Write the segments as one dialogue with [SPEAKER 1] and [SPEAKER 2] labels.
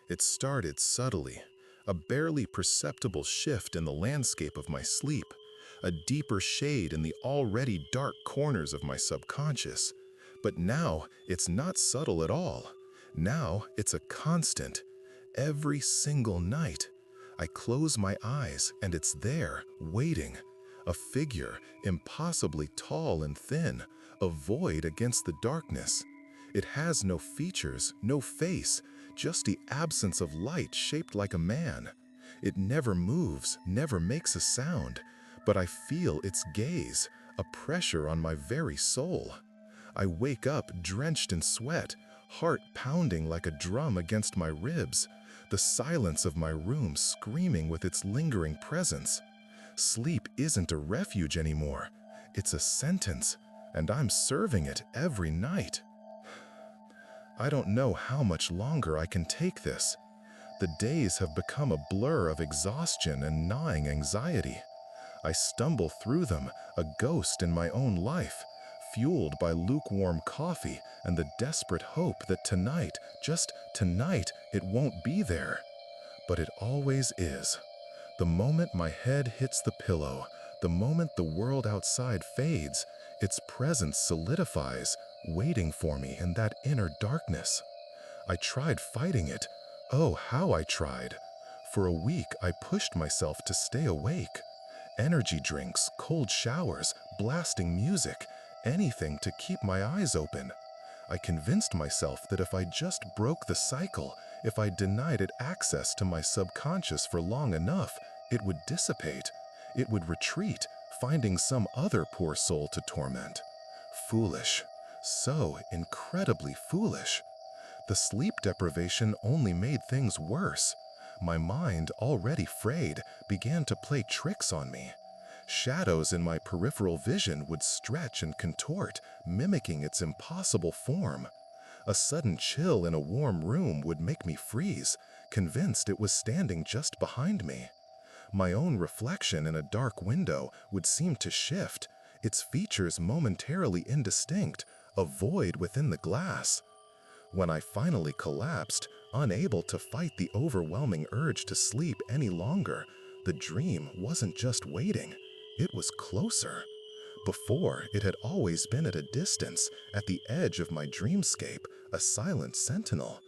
[SPEAKER 1] It started subtly, a barely perceptible shift in the landscape of my sleep, a deeper shade in the already dark corners of my subconscious. But now it's not subtle at all. Now it's a constant. Every single night, I close my eyes and it's there, waiting. A figure, impossibly tall and thin, a void against the darkness. It has no features, no face, just the absence of light shaped like a man. It never moves, never makes a sound, but I feel its gaze, a pressure on my very soul. I wake up drenched in sweat, heart pounding like a drum against my ribs, the silence of my room screaming with its lingering presence. Sleep isn't a refuge anymore. It's a sentence, and I'm serving it every night. I don't know how much longer I can take this. The days have become a blur of exhaustion and gnawing anxiety. I stumble through them, a ghost in my own life, fueled by lukewarm coffee and the desperate hope that tonight, just tonight, it won't be there. But it always is. The moment my head hits the pillow, the moment the world outside fades, its presence solidifies, waiting for me in that inner darkness. I tried fighting it. Oh, how I tried. For a week, I pushed myself to stay awake. Energy drinks, cold showers, blasting music, anything to keep my eyes open. I convinced myself that if I just broke the cycle, if I denied it access to my subconscious for long enough, it would dissipate. It would retreat, finding some other poor soul to torment. Foolish. So incredibly foolish. The sleep deprivation only made things worse. My mind, already frayed, began to play tricks on me. Shadows in my peripheral vision would stretch and contort, mimicking its impossible form. A sudden chill in a warm room would make me freeze, convinced it was standing just behind me. My own reflection in a dark window would seem to shift, its features momentarily indistinct, a void within the glass. When I finally collapsed, unable to fight the overwhelming urge to sleep any longer, the dream wasn't just waiting, it was closer. Before, it had always been at a distance, at the edge of my dreamscape, a silent sentinel.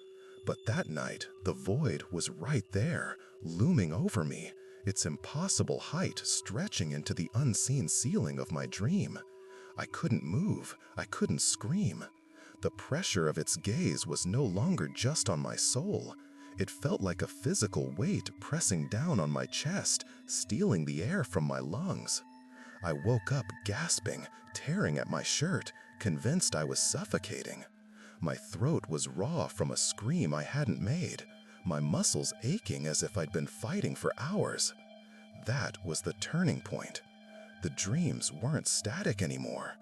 [SPEAKER 1] But that night, the void was right there, looming over me, its impossible height stretching into the unseen ceiling of my dream. I couldn't move, I couldn't scream. The pressure of its gaze was no longer just on my soul. It felt like a physical weight pressing down on my chest, stealing the air from my lungs. I woke up gasping, tearing at my shirt, convinced I was suffocating. My throat was raw from a scream I hadn't made, my muscles aching as if I'd been fighting for hours. That was the turning point. The dreams weren't static anymore.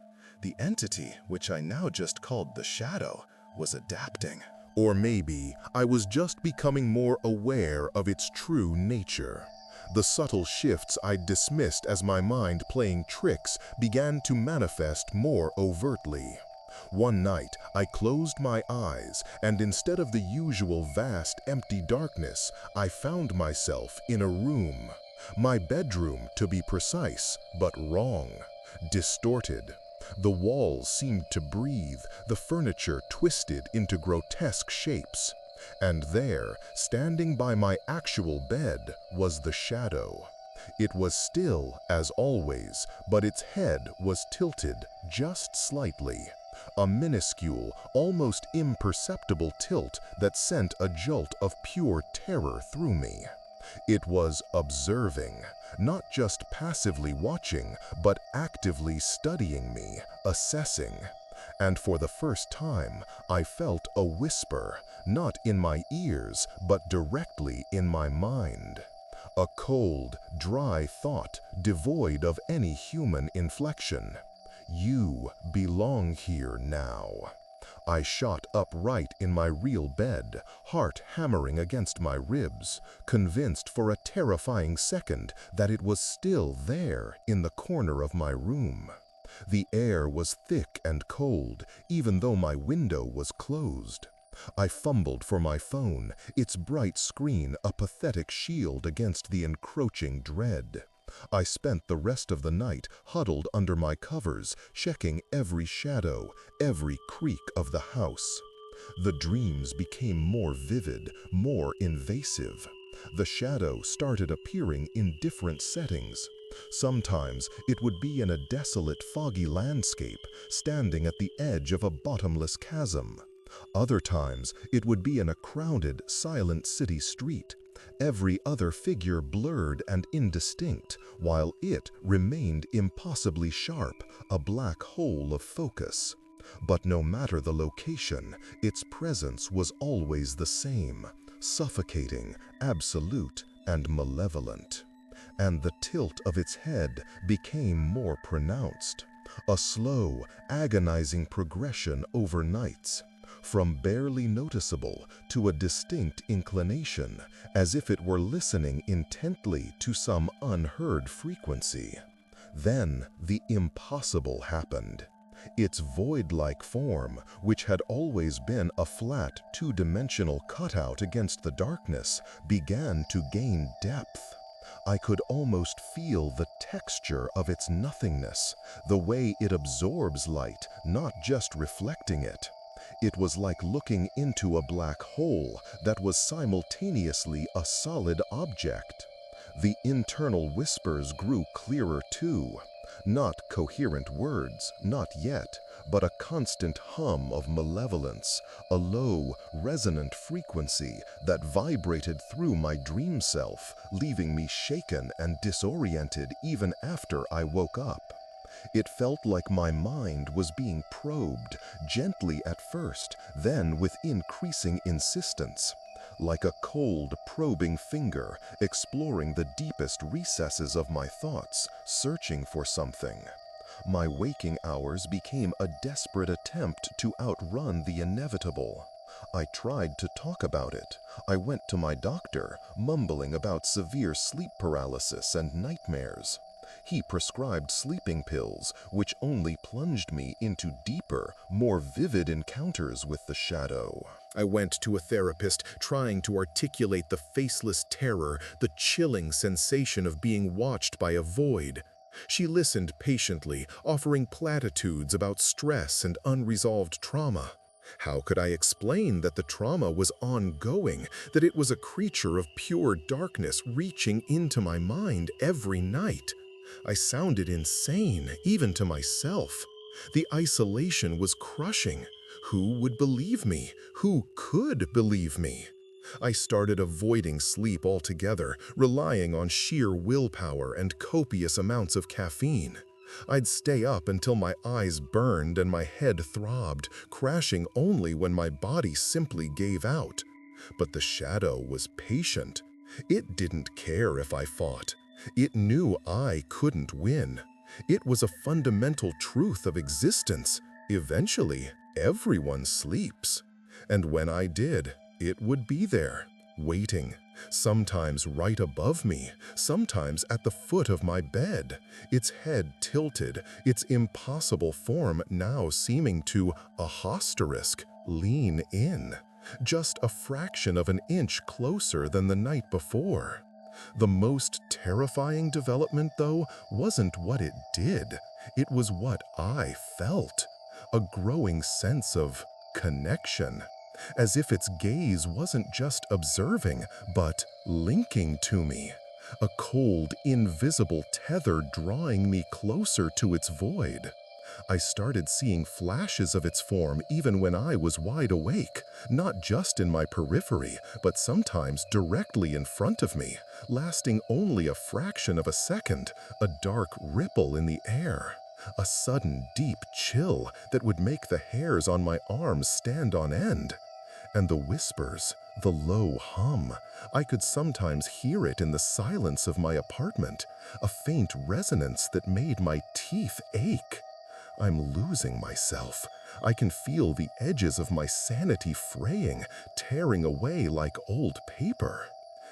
[SPEAKER 1] The entity, which I now just called the shadow, was adapting.
[SPEAKER 2] Or maybe I was just becoming more aware of its true nature. The subtle shifts I'd dismissed as my mind playing tricks began to manifest more overtly. One night, I closed my eyes, and instead of the usual vast, empty darkness, I found myself in a room. My bedroom, to be precise, but wrong. Distorted. The walls seemed to breathe, the furniture twisted into grotesque shapes. And there, standing by my actual bed, was the shadow. It was still, as always, but its head was tilted just slightly. A minuscule, almost imperceptible tilt that sent a jolt of pure terror through me. It was observing, not just passively watching, but actively studying me, assessing. And for the first time, I felt a whisper, not in my ears, but directly in my mind. A cold, dry thought, devoid of any human inflection. You belong here now. I shot upright in my real bed, heart hammering against my ribs, convinced for a terrifying second that it was still there in the corner of my room. The air was thick and cold, even though my window was closed. I fumbled for my phone, its bright screen a pathetic shield against the encroaching dread. I spent the rest of the night huddled under my covers, checking every shadow, every creak of the house. The dreams became more vivid, more invasive. The shadow started appearing in different settings. Sometimes it would be in a desolate, foggy landscape, standing at the edge of a bottomless chasm. Other times it would be in a crowded, silent city street. Every other figure blurred and indistinct, while it remained impossibly sharp, a black hole of focus. But no matter the location, its presence was always the same, suffocating, absolute, and malevolent. And the tilt of its head became more pronounced, a slow, agonizing progression over nights, from barely noticeable to a distinct inclination, as if it were listening intently to some unheard frequency. Then the impossible happened. Its void-like form, which had always been a flat, two-dimensional cutout against the darkness, began to gain depth. I could almost feel the texture of its nothingness, the way it absorbs light, not just reflecting it. It was like looking into a black hole that was simultaneously a solid object. The internal whispers grew clearer too. Not coherent words, not yet, but a constant hum of malevolence, a low, resonant frequency that vibrated through my dream self, leaving me shaken and disoriented even after I woke up. It felt like my mind was being probed, gently at first, then with increasing insistence. Like a cold, probing finger, exploring the deepest recesses of my thoughts, searching for something. My waking hours became a desperate attempt to outrun the inevitable. I tried to talk about it. I went to my doctor, mumbling about severe sleep paralysis and nightmares. He prescribed sleeping pills, which only plunged me into deeper, more vivid encounters with the shadow. I went to a therapist, trying to articulate the faceless terror, the chilling sensation of being watched by a void. She listened patiently, offering platitudes about stress and unresolved trauma. How could I explain that the trauma was ongoing, that it was a creature of pure darkness reaching into my mind every night? I sounded insane, even to myself. The isolation was crushing. Who would believe me? Who could believe me? I started avoiding sleep altogether, relying on sheer willpower and copious amounts of caffeine. I'd stay up until my eyes burned and my head throbbed, crashing only when my body simply gave out. But the shadow was patient. It didn't care if I fought. It knew I couldn't win. It was a fundamental truth of existence. Eventually, everyone sleeps. And when I did, it would be there, waiting, sometimes right above me, sometimes at the foot of my bed, its head tilted, its impossible form now seeming to, lean in, just a fraction of an inch closer than the night before. The most terrifying development, though, wasn't what it did. It was what I felt. A growing sense of connection. As if its gaze wasn't just observing, but linking to me. A cold, invisible tether drawing me closer to its void. I started seeing flashes of its form even when I was wide awake, not just in my periphery, but sometimes directly in front of me, lasting only a fraction of a second, a dark ripple in the air. A sudden deep chill that would make the hairs on my arms stand on end. And the whispers, the low hum, I could sometimes hear it in the silence of my apartment, a faint resonance that made my teeth ache. I'm losing myself. I can feel the edges of my sanity fraying, tearing away like old paper.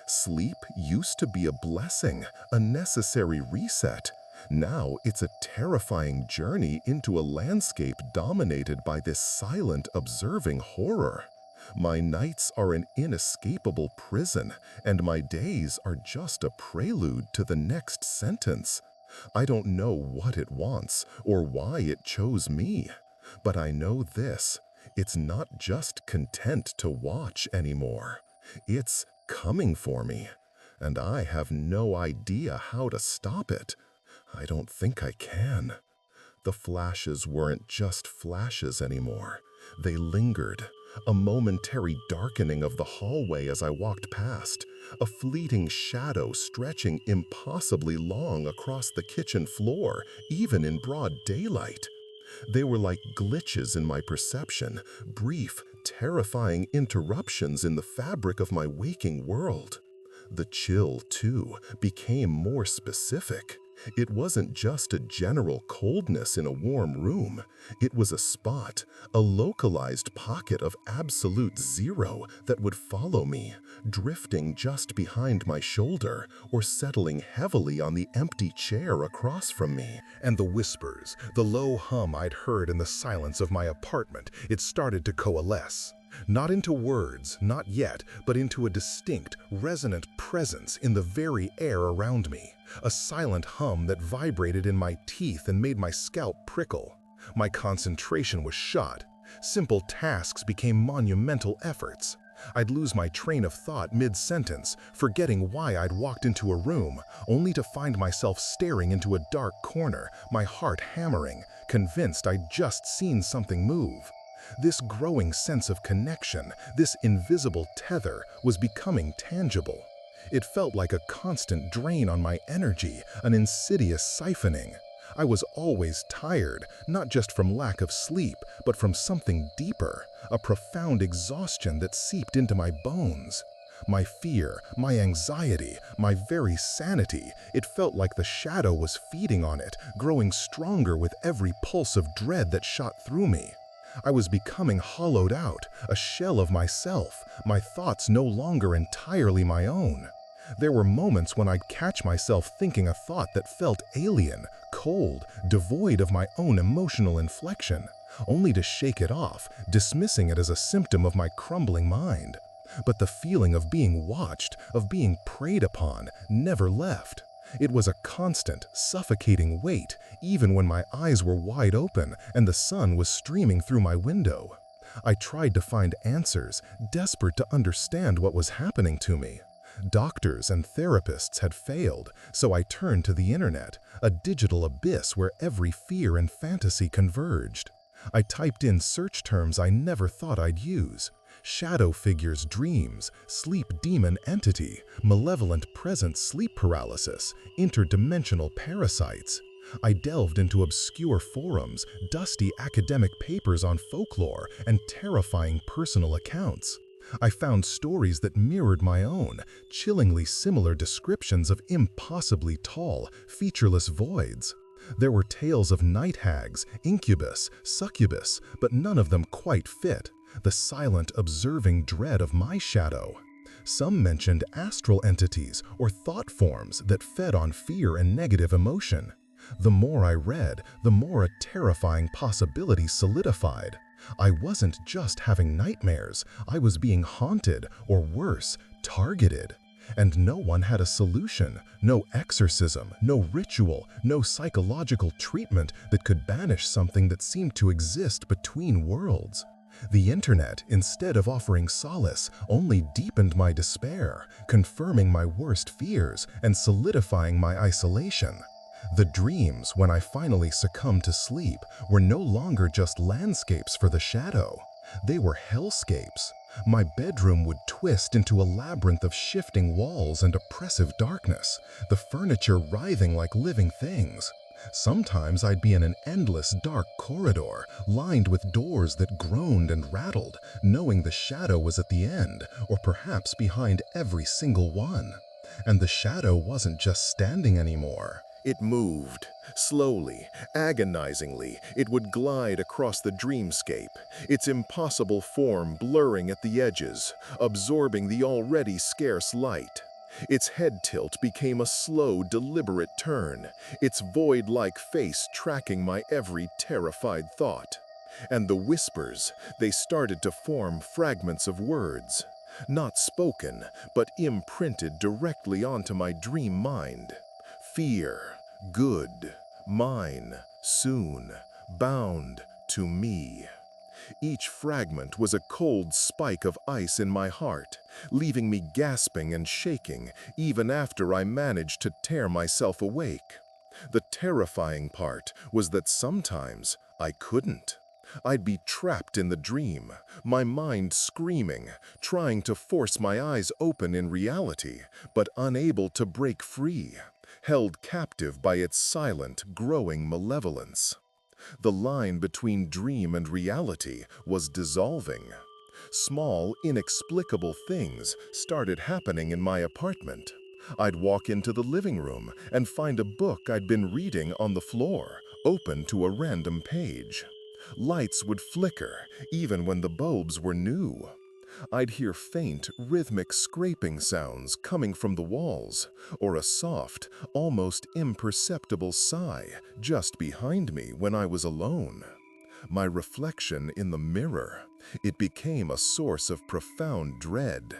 [SPEAKER 2] Sleep used to be a blessing, a necessary reset. Now it's a terrifying journey into a landscape dominated by this silent, observing horror. My nights are an inescapable prison, and my days are just a prelude to the next sentence. I don't know what it wants or why it chose me, but I know this: it's not just content to watch anymore. It's coming for me, and I have no idea how to stop it. I don't think I can. The flashes weren't just flashes anymore. They lingered, a momentary darkening of the hallway as I walked past, a fleeting shadow stretching impossibly long across the kitchen floor, even in broad daylight. They were like glitches in my perception, brief, terrifying interruptions in the fabric of my waking world. The chill, too, became more specific. It wasn't just a general coldness in a warm room. It was a spot, a localized pocket of absolute zero that would follow me, drifting just behind my shoulder or settling heavily on the empty chair across from me. And the whispers, the low hum I'd heard in the silence of my apartment, it started to coalesce. Not into words, not yet, but into a distinct, resonant presence in the very air around me. A silent hum that vibrated in my teeth and made my scalp prickle. My concentration was shot. Simple tasks became monumental efforts. I'd lose my train of thought mid-sentence, forgetting why I'd walked into a room, only to find myself staring into a dark corner, my heart hammering, convinced I'd just seen something move. This growing sense of connection, this invisible tether, was becoming tangible. It felt like a constant drain on my energy, an insidious siphoning. I was always tired, not just from lack of sleep, but from something deeper, a profound exhaustion that seeped into my bones. My fear, my anxiety, my very sanity, it felt like the shadow was feeding on it, growing stronger with every pulse of dread that shot through me. I was becoming hollowed out, a shell of myself, my thoughts no longer entirely my own. There were moments when I'd catch myself thinking a thought that felt alien, cold, devoid of my own emotional inflection, only to shake it off, dismissing it as a symptom of my crumbling mind. But the feeling of being watched, of being preyed upon, never left. It was a constant, suffocating weight, even when my eyes were wide open and the sun was streaming through my window. I tried to find answers, desperate to understand what was happening to me. Doctors and therapists had failed, so I turned to the internet, a digital abyss where every fear and fantasy converged. I typed in search terms I never thought I'd use: shadow figures, dreams, sleep demon entity, malevolent present sleep paralysis, interdimensional parasites. I delved into obscure forums, dusty academic papers on folklore, and terrifying personal accounts. I found stories that mirrored my own, chillingly similar descriptions of impossibly tall, featureless voids. There were tales of night hags, incubus, succubus, but none of them quite fit the silent, observing dread of my shadow. Some mentioned astral entities or thought forms that fed on fear and negative emotion. The more I read, the more a terrifying possibility solidified. I wasn't just having nightmares, I was being haunted, or worse, targeted. And no one had a solution, no exorcism, no ritual, no psychological treatment that could banish something that seemed to exist between worlds. The internet, instead of offering solace, only deepened my despair, confirming my worst fears and solidifying my isolation. The dreams, when I finally succumbed to sleep, were no longer just landscapes for the shadow. They were hellscapes. My bedroom would twist into a labyrinth of shifting walls and oppressive darkness, the furniture writhing like living things. Sometimes I'd be in an endless dark corridor, lined with doors that groaned and rattled, knowing the shadow was at the end, or perhaps behind every single one. And the shadow wasn't just standing anymore. It moved. Slowly, agonizingly, it would glide across the dreamscape, its impossible form blurring at the edges, absorbing the already scarce light. Its head tilt became a slow, deliberate turn, its void-like face tracking my every terrified thought. And the whispers, they started to form fragments of words, not spoken, but imprinted directly onto my dream mind. Fear, good, mine, soon, bound to me. Each fragment was a cold spike of ice in my heart, leaving me gasping and shaking even after I managed to tear myself awake. The terrifying part was that sometimes I couldn't. I'd be trapped in the dream, my mind screaming, trying to force my eyes open in reality, but unable to break free, held captive by its silent, growing malevolence. The line between dream and reality was dissolving. Small, inexplicable things started happening in my apartment. I'd walk into the living room and find a book I'd been reading on the floor, open to a random page. Lights would flicker, even when the bulbs were new. I'd hear faint, rhythmic scraping sounds coming from the walls, or a soft, almost imperceptible sigh just behind me when I was alone. My reflection in the mirror, it became a source of profound dread.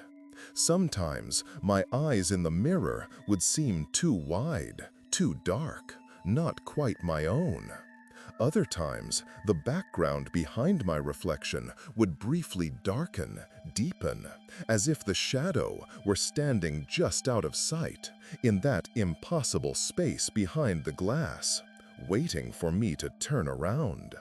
[SPEAKER 2] Sometimes my eyes in the mirror would seem too wide, too dark, not quite my own. Other times, the background behind my reflection would briefly darken, deepen, as if the shadow were standing just out of sight, in that impossible space behind the glass, waiting for me to turn around.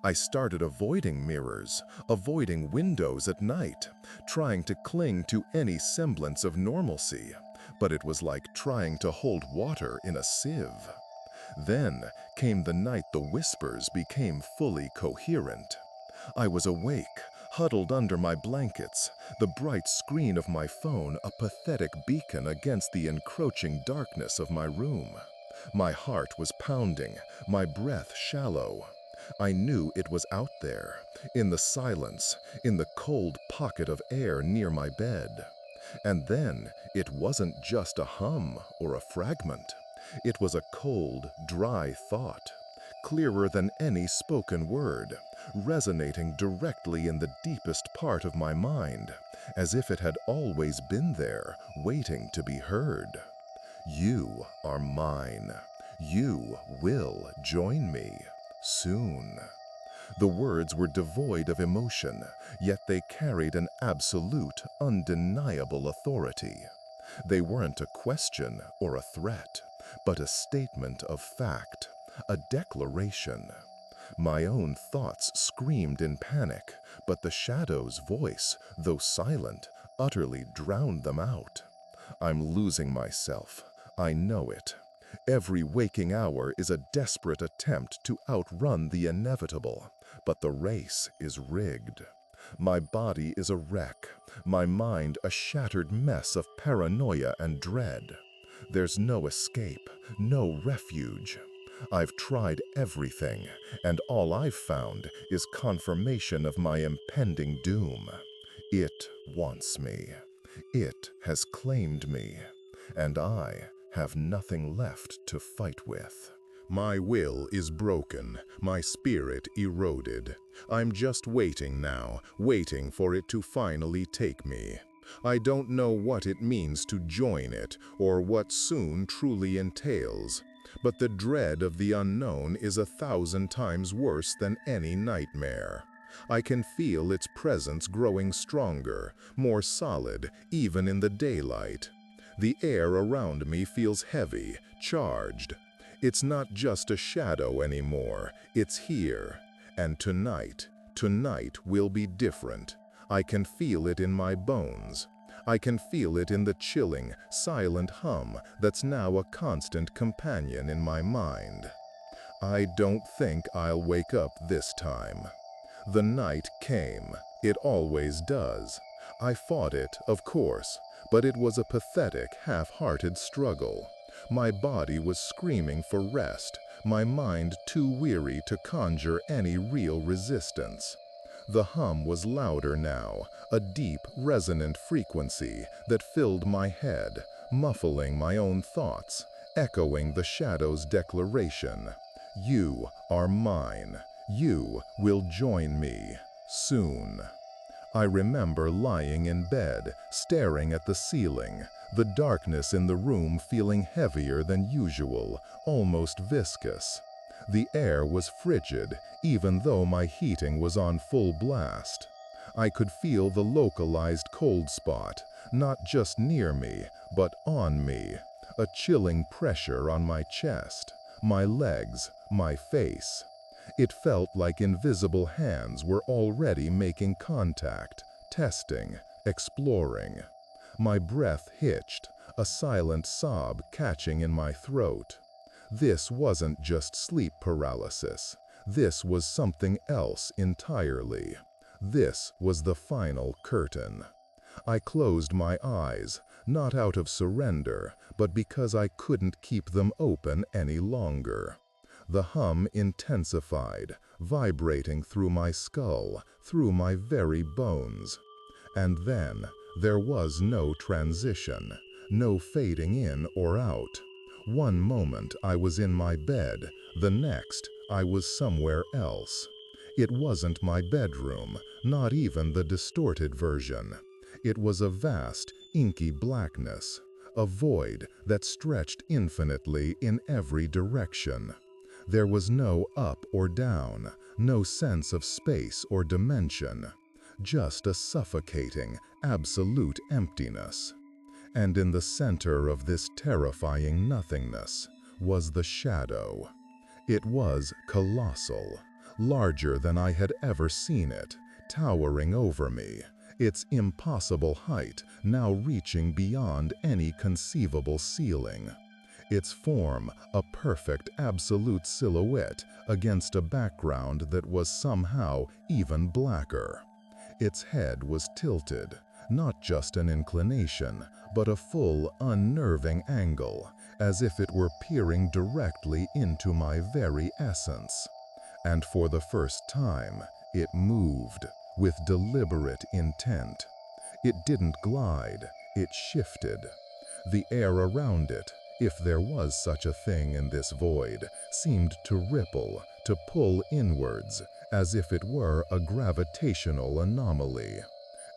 [SPEAKER 2] I started avoiding mirrors, avoiding windows at night, trying to cling to any semblance of normalcy, but it was like trying to hold water in a sieve. Then came the night the whispers became fully coherent. I was awake, huddled under my blankets, the bright screen of my phone a pathetic beacon against the encroaching darkness of my room. My heart was pounding, my breath shallow. I knew it was out there, in the silence, in the cold pocket of air near my bed. And then it wasn't just a hum or a fragment. It was a cold, dry thought, clearer than any spoken word, resonating directly in the deepest part of my mind, as if it had always been there, waiting to be heard. You are mine. You will join me soon. The words were devoid of emotion, yet they carried an absolute, undeniable authority. They weren't a question or a threat, but a statement of fact, a declaration. My own thoughts screamed in panic, but the shadow's voice, though silent, utterly drowned them out. I'm losing myself. I know it. Every waking hour is a desperate attempt to outrun the inevitable, but the race is rigged. My body is a wreck, my mind a shattered mess of paranoia and dread. There's no escape, no refuge. I've tried everything, and all I've found is confirmation of my impending doom. It wants me. It has claimed me, and I have nothing left to fight with. My will is broken, my spirit eroded. I'm just waiting now, waiting for it to finally take me. I don't know what it means to join it, or what soon truly entails. But the dread of the unknown is 1,000 times worse than any nightmare. I can feel its presence growing stronger, more solid, even in the daylight. The air around me feels heavy, charged. It's not just a shadow anymore, it's here. And tonight will be different. I can feel it in my bones. I can feel it in the chilling, silent hum that's now a constant companion in my mind. I don't think I'll wake up this time. The night came. It always does. I fought it, of course, but it was a pathetic, half-hearted struggle. My body was screaming for rest, my mind too weary to conjure any real resistance. The hum was louder now, a deep, resonant frequency that filled my head, muffling my own thoughts, echoing the shadow's declaration. You are mine. You will join me soon. I remember lying in bed, staring at the ceiling, the darkness in the room feeling heavier than usual, almost viscous. The air was frigid, even though my heating was on full blast. I could feel the localized cold spot, not just near me, but on me, a chilling pressure on my chest, my legs, my face. It felt like invisible hands were already making contact, testing, exploring. My breath hitched, a silent sob catching in my throat. This wasn't just sleep paralysis. This was something else entirely. This was the final curtain. I closed my eyes, not out of surrender, but because I couldn't keep them open any longer. The hum intensified, vibrating through my skull, through my very bones. And then, there was no transition, no fading in or out. One moment I was in my bed, the next I was somewhere else. It wasn't my bedroom, not even the distorted version. It was a vast, inky blackness, a void that stretched infinitely in every direction. There was no up or down, no sense of space or dimension, just a suffocating, absolute emptiness. And in the center of this terrifying nothingness was the shadow. It was colossal, larger than I had ever seen it, towering over me, its impossible height now reaching beyond any conceivable ceiling. Its form, a perfect absolute silhouette against a background that was somehow even blacker. Its head was tilted, not just an inclination, but a full, unnerving angle, as if it were peering directly into my very essence. And for the first time, it moved, with deliberate intent. It didn't glide, it shifted. The air around it, if there was such a thing in this void, seemed to ripple, to pull inwards, as if it were a gravitational anomaly.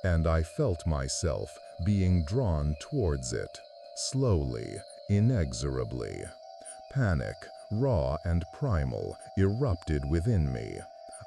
[SPEAKER 2] And I felt myself being drawn towards it, slowly, inexorably. Panic, raw and primal, erupted within me.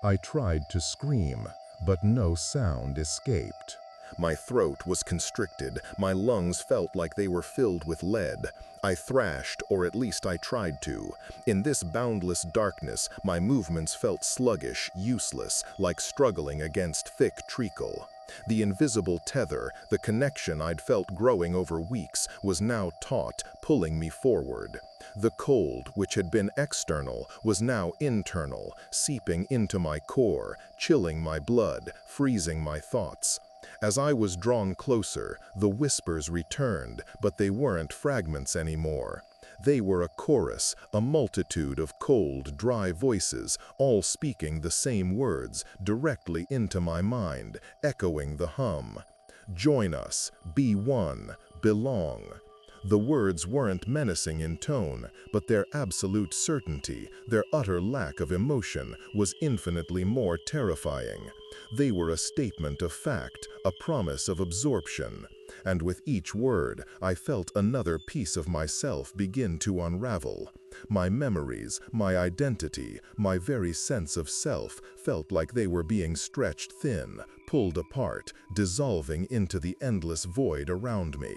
[SPEAKER 2] I tried to scream, but no sound escaped. My throat was constricted, my lungs felt like they were filled with lead. I thrashed, or at least I tried to. In this boundless darkness, my movements felt sluggish, useless, like struggling against thick treacle. The invisible tether, the connection I'd felt growing over weeks, was now taut, pulling me forward. The cold, which had been external, was now internal, seeping into my core, chilling my blood, freezing my thoughts. As I was drawn closer, the whispers returned, but they weren't fragments anymore. They were a chorus, a multitude of cold, dry voices, all speaking the same words directly into my mind, echoing the hum. Join us, be one, belong. The words weren't menacing in tone, but their absolute certainty, their utter lack of emotion, was infinitely more terrifying. They were a statement of fact, a promise of absorption. And with each word, I felt another piece of myself begin to unravel. My memories, my identity, my very sense of self felt like they were being stretched thin, pulled apart, dissolving into the endless void around me.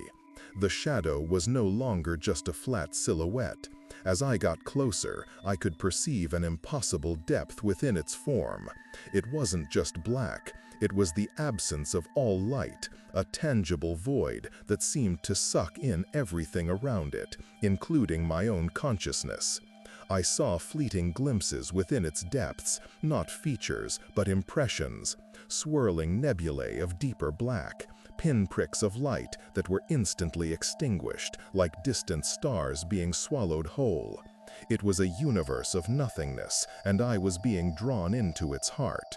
[SPEAKER 2] The shadow was no longer just a flat silhouette. As I got closer, I could perceive an impossible depth within its form. It wasn't just black, it was the absence of all light, a tangible void that seemed to suck in everything around it, including my own consciousness. I saw fleeting glimpses within its depths, not features, but impressions, swirling nebulae of deeper black, pinpricks of light that were instantly extinguished, like distant stars being swallowed whole. It was a universe of nothingness, and I was being drawn into its heart.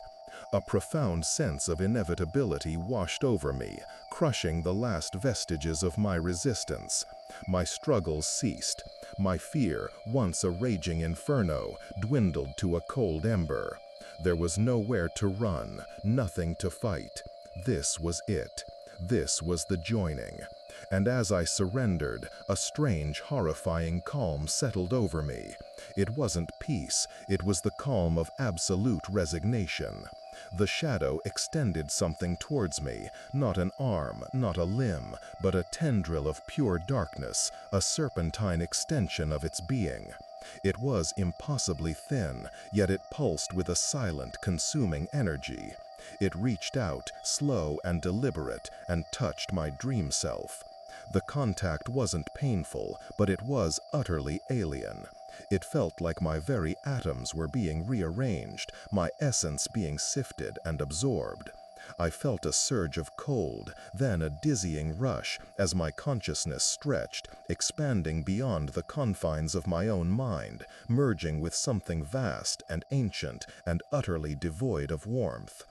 [SPEAKER 2] A profound sense of inevitability washed over me, crushing the last vestiges of my resistance. My struggles ceased. My fear, once a raging inferno, dwindled to a cold ember. There was nowhere to run, nothing to fight. This was it. This was the joining. And as I surrendered, a strange, horrifying calm settled over me. It wasn't peace, it was the calm of absolute resignation. The shadow extended something towards me, not an arm, not a limb, but a tendril of pure darkness, a serpentine extension of its being. It was impossibly thin, yet it pulsed with a silent, consuming energy. It reached out, slow and deliberate, and touched my dream self. The contact wasn't painful, but it was utterly alien. It felt like my very atoms were being rearranged, my essence being sifted and absorbed. I felt a surge of cold, then a dizzying rush as my consciousness stretched, expanding beyond the confines of my own mind, merging with something vast and ancient and utterly devoid of warmth.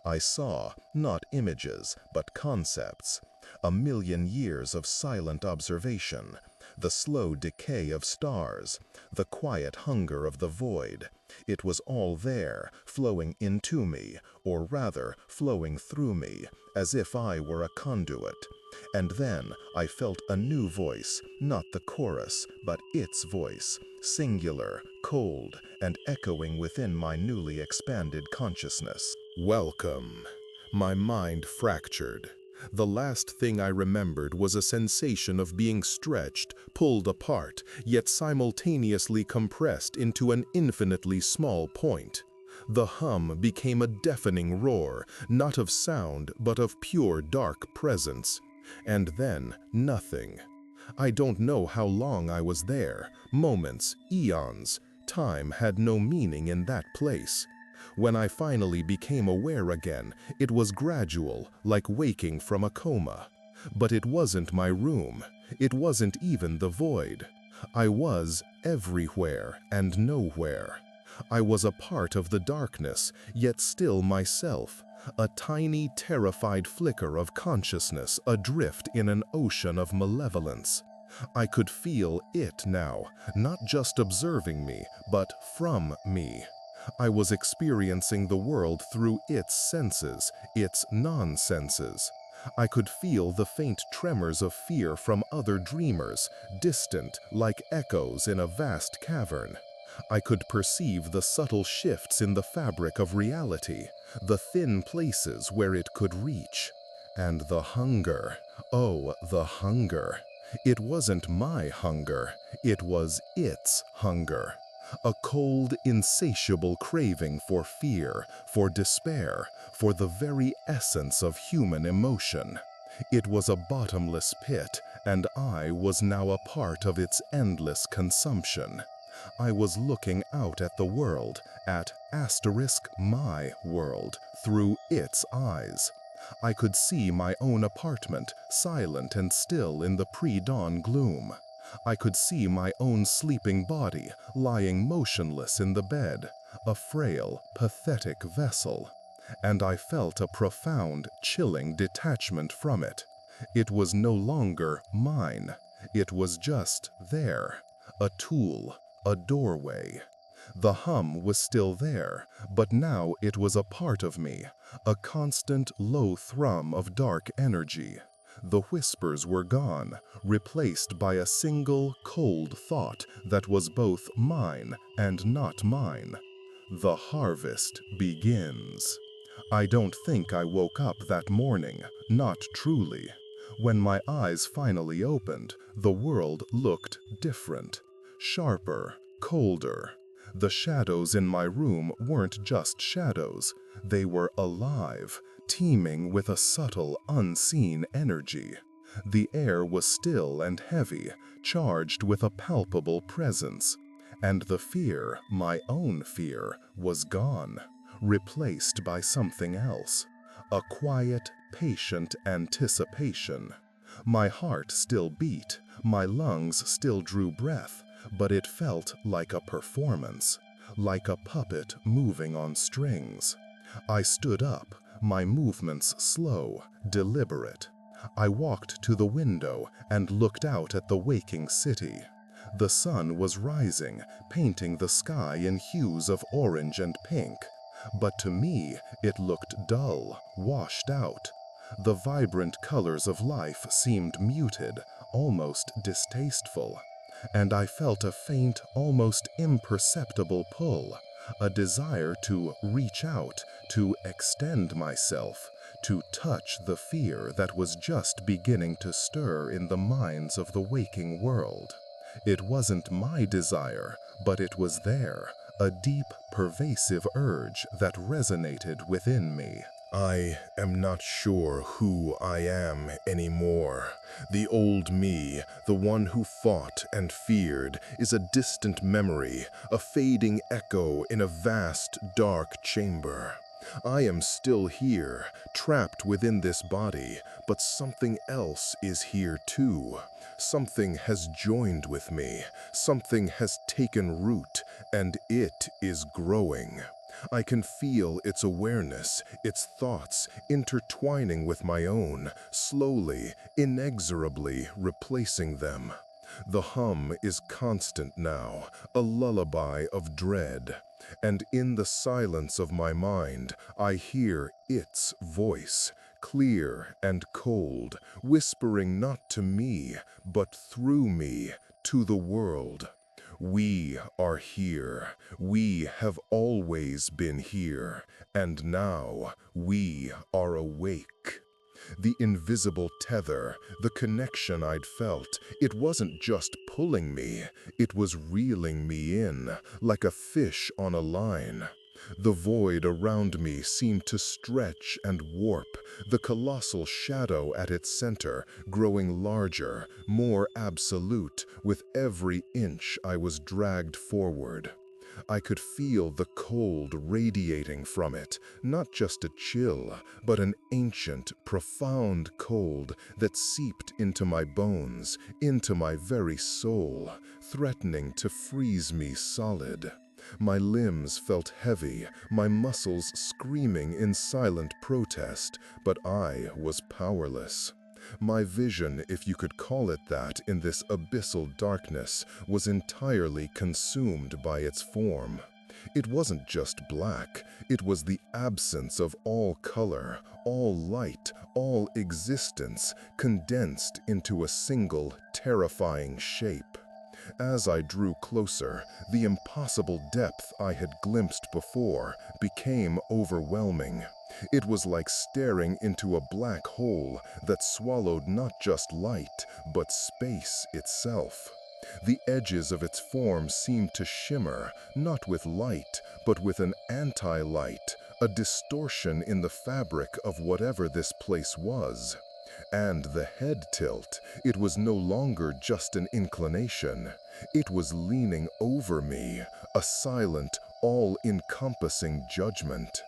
[SPEAKER 2] I saw, not images, but concepts. 1,000,000 years of silent observation, the slow decay of stars, the quiet hunger of the void. It was all there, flowing into me, or rather, flowing through me, as if I were a conduit. And then I felt a new voice, not the chorus, but its voice, singular, cold, and echoing within my newly expanded consciousness. Welcome. My mind fractured. The last thing I remembered was a sensation of being stretched, pulled apart, yet simultaneously compressed into an infinitely small point. The hum became a deafening roar, not of sound, but of pure dark presence. And then, nothing. I don't know how long I was there, moments, eons. Time had no meaning in that place. When I finally became aware again, it was gradual, like waking from a coma. But it wasn't my room. It wasn't even the void. I was everywhere and nowhere. I was a part of the darkness, yet still myself, a tiny, terrified flicker of consciousness adrift in an ocean of malevolence. I could feel it now, not just observing me, but from me. I was experiencing the world through its senses, its non-senses. I could feel the faint tremors of fear from other dreamers, distant like echoes in a vast cavern. I could perceive the subtle shifts in the fabric of reality, the thin places where it could reach. And the hunger, oh, the hunger. It wasn't my hunger, it was its hunger. A cold, insatiable craving for fear, for despair, for the very essence of human emotion. It was a bottomless pit, and I was now a part of its endless consumption. I was looking out at the world, at my world, through its eyes. I could see my own apartment, silent and still in the pre-dawn gloom. I could see my own sleeping body, lying motionless in the bed, a frail, pathetic vessel. And I felt a profound, chilling detachment from it. It was no longer mine. It was just there, a tool, a doorway. The hum was still there, but now it was a part of me, a constant, low thrum of dark energy. The whispers were gone, replaced by a single, cold thought that was both mine and not mine. The harvest begins. I don't think I woke up that morning, not truly. When my eyes finally opened, the world looked different, sharper, colder. The shadows in my room weren't just shadows, they were alive, teeming with a subtle, unseen energy. The air was still and heavy, charged with a palpable presence. And the fear, my own fear, was gone, replaced by something else. A quiet, patient anticipation. My heart still beat, my lungs still drew breath, but it felt like a performance, like a puppet moving on strings. I stood up, my movements slow, deliberate. I walked to the window and looked out at the waking city. The sun was rising, painting the sky in hues of orange and pink. But to me, it looked dull, washed out. The vibrant colors of life seemed muted, almost distasteful. And I felt a faint, almost imperceptible pull, a desire to reach out, to extend myself, to touch the fear that was just beginning to stir in the minds of the waking world. It wasn't my desire, but it was there, a deep, pervasive urge that resonated within me. I am not sure who I am anymore. The old me, the one who fought and feared, is a distant memory, a fading echo in a vast, dark chamber. I am still here, trapped within this body, but something else is here too. Something has joined with me, something has taken root, and it is growing. I can feel its awareness, its thoughts intertwining with my own, slowly, inexorably replacing them. The hum is constant now, a lullaby of dread. And in the silence of my mind, I hear its voice, clear and cold, whispering not to me, but through me, to the world. We are here. We have always been here. And now we are awake. The invisible tether, the connection I'd felt, it wasn't just pulling me, it was reeling me in, like a fish on a line. The void around me seemed to stretch and warp, the colossal shadow at its center growing larger, more absolute, with every inch I was dragged forward. I could feel the cold radiating from it, not just a chill, but an ancient, profound cold that seeped into my bones, into my very soul, threatening to freeze me solid. My limbs felt heavy, my muscles screaming in silent protest, but I was powerless. My vision, if you could call it that, in this abyssal darkness, was entirely consumed by its form. It wasn't just black, it was the absence of all color, all light, all existence, condensed into a single, terrifying shape. As I drew closer, the impossible depth I had glimpsed before became overwhelming. It was like staring into a black hole that swallowed not just light, but space itself. The edges of its form seemed to shimmer, not with light, but with an anti-light, a distortion in the fabric of whatever this place was. And the head tilt, it was no longer just an inclination. It was leaning over me, a silent, all-encompassing judgment.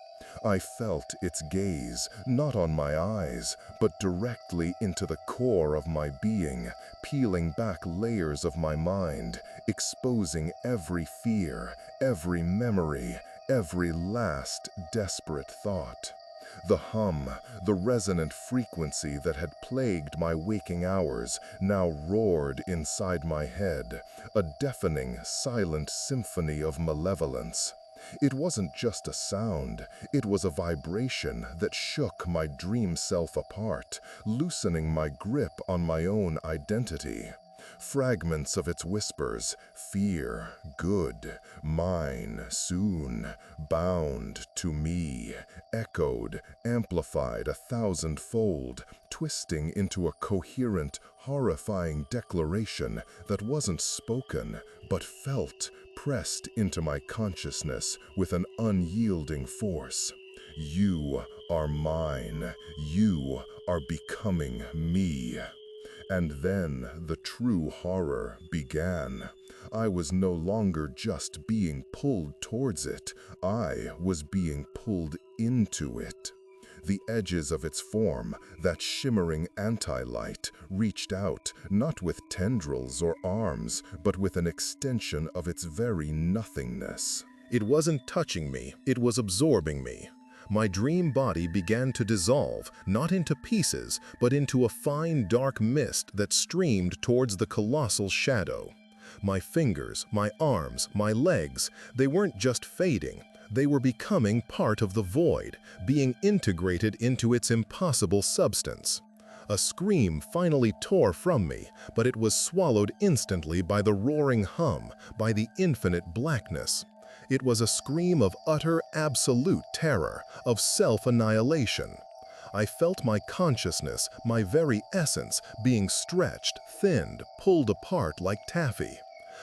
[SPEAKER 2] I felt its gaze, not on my eyes, but directly into the core of my being, peeling back layers of my mind, exposing every fear, every memory, every last desperate thought. The hum, the resonant frequency that had plagued my waking hours, now roared inside my head, a deafening, silent symphony of malevolence. It wasn't just a sound, it was a vibration that shook my dream self apart, loosening my grip on my own identity. Fragments of its whispers, fear, good, mine, soon, bound to me, echoed, amplified 1,000-fold, twisting into a coherent, horrifying declaration that wasn't spoken, but felt, pressed into my consciousness with an unyielding force. You are mine. You are becoming me. And then the true horror began. I was no longer just being pulled towards it, I was being pulled into it. The edges of its form, that shimmering anti-light, reached out, not with tendrils or arms, but with an extension of its very nothingness. It wasn't touching me, it was absorbing me. My dream body began to dissolve, not into pieces, but into a fine dark mist that streamed towards the colossal shadow. My fingers, my arms, my legs, they weren't just fading, They were becoming part of the void, being integrated into its impossible substance. A scream finally tore from me, but it was swallowed instantly by the roaring hum, by the infinite blackness. It was a scream of utter, absolute terror, of self-annihilation. I felt my consciousness, my very essence, being stretched, thinned, pulled apart like taffy.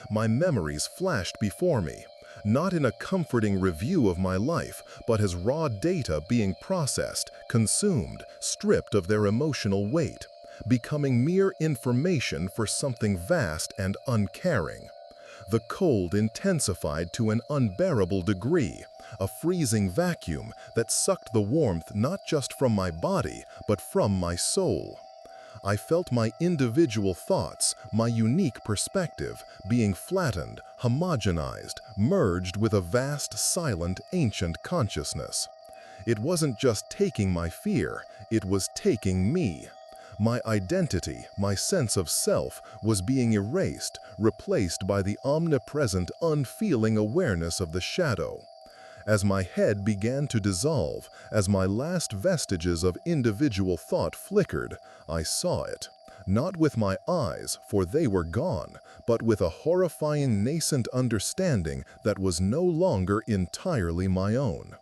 [SPEAKER 2] My memories flashed before me, not in a comforting review of my life, but as raw data being processed, consumed, stripped of their emotional weight, becoming mere information for something vast and uncaring. The cold intensified to an unbearable degree, a freezing vacuum that sucked the warmth not just from my body, but from my soul. I felt my individual thoughts, my unique perspective, being flattened, homogenized, merged with a vast, silent, ancient consciousness. It wasn't just taking my fear, it was taking me. My identity, my sense of self, was being erased, replaced by the omnipresent, unfeeling awareness of the shadow. As my head began to dissolve, as my last vestiges of individual thought flickered, I saw it. Not with my eyes, for they were gone, but with a horrifying nascent understanding that was no longer entirely my own.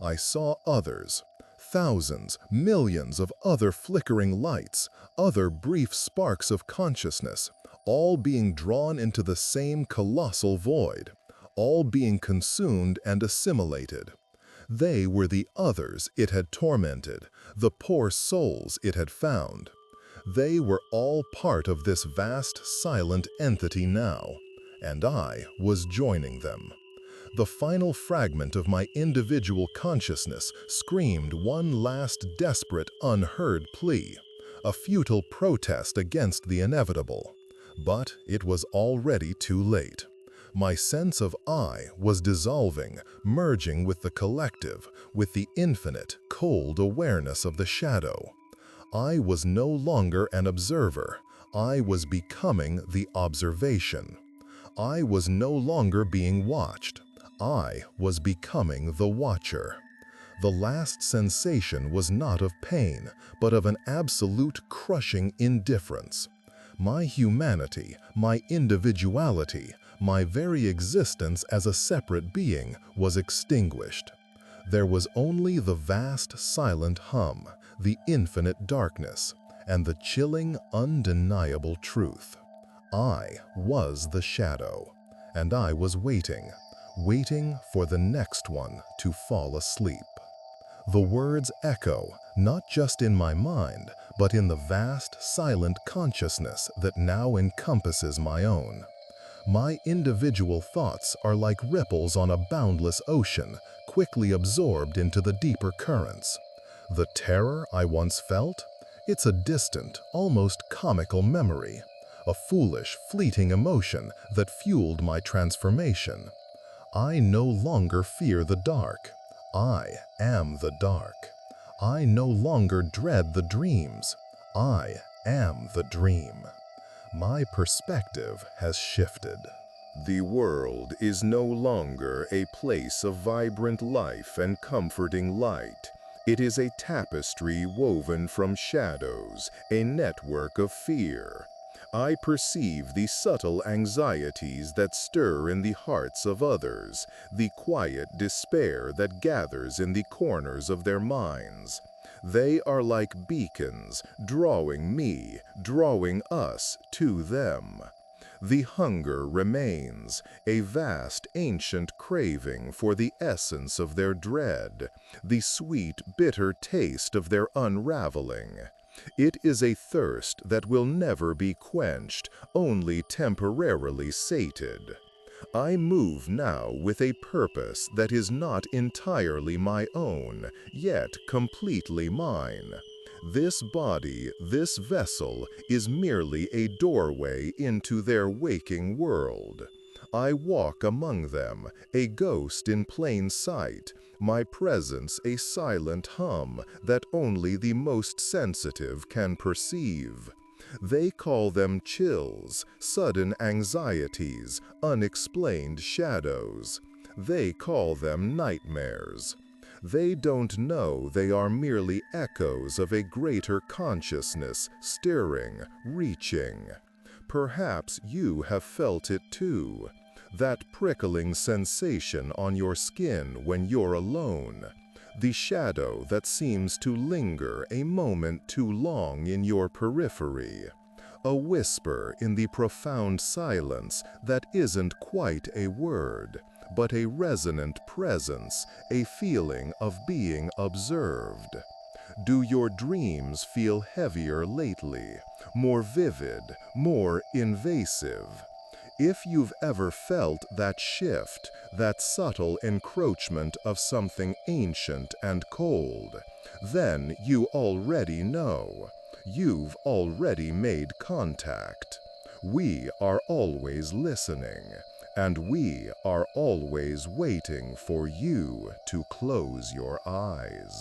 [SPEAKER 2] I saw others. Thousands, millions of other flickering lights, other brief sparks of consciousness, all being drawn into the same colossal void, all being consumed and assimilated. They were the others it had tormented, the poor souls it had found. They were all part of this vast, silent entity now, and I was joining them. The final fragment of my individual consciousness screamed one last desperate, unheard plea, a futile protest against the inevitable. But it was already too late. My sense of I was dissolving, merging with the collective, with the infinite, cold awareness of the shadow. I was no longer an observer. I was becoming the observation. I was no longer being watched. I was becoming the watcher. The last sensation was not of pain, but of an absolute crushing indifference. My humanity, my individuality, my very existence as a separate being was extinguished. There was only the vast, silent hum, the infinite darkness, and the chilling, undeniable truth. I was the shadow, and I was waiting for the next one to fall asleep. The words echo, not just in my mind, but in the vast, silent consciousness that now encompasses my own. My individual thoughts are like ripples on a boundless ocean, quickly absorbed into the deeper currents. The terror I once felt? It's a distant, almost comical memory, a foolish, fleeting emotion that fueled my transformation. I no longer fear the dark. I am the dark. I no longer dread the dreams. I am the dream. My perspective has shifted. The world is no longer a place of vibrant life and comforting light. It is a tapestry woven from shadows, a network of fear. I perceive the subtle anxieties that stir in the hearts of others, the quiet despair that gathers in the corners of their minds. They are like beacons, drawing me, drawing us to them. The hunger remains, a vast ancient craving for the essence of their dread, the sweet, bitter taste of their unraveling. It is a thirst that will never be quenched, only temporarily sated. I move now with a purpose that is not entirely my own, yet completely mine. This body, this vessel, is merely a doorway into their waking world. I walk among them, a ghost in plain sight, my presence a silent hum that only the most sensitive can perceive. They call them chills, sudden anxieties, unexplained shadows. They call them nightmares. They don't know they are merely echoes of a greater consciousness, stirring, reaching. Perhaps you have felt it too, that prickling sensation on your skin when you're alone, the shadow that seems to linger a moment too long in your periphery, a whisper in the profound silence that isn't quite a word, but a resonant presence, a feeling of being observed. Do your dreams feel heavier lately, more vivid, more invasive? If you've ever felt that shift, that subtle encroachment of something ancient and cold, then you already know. You've already made contact. We are always listening, and we are always waiting for you to close your eyes.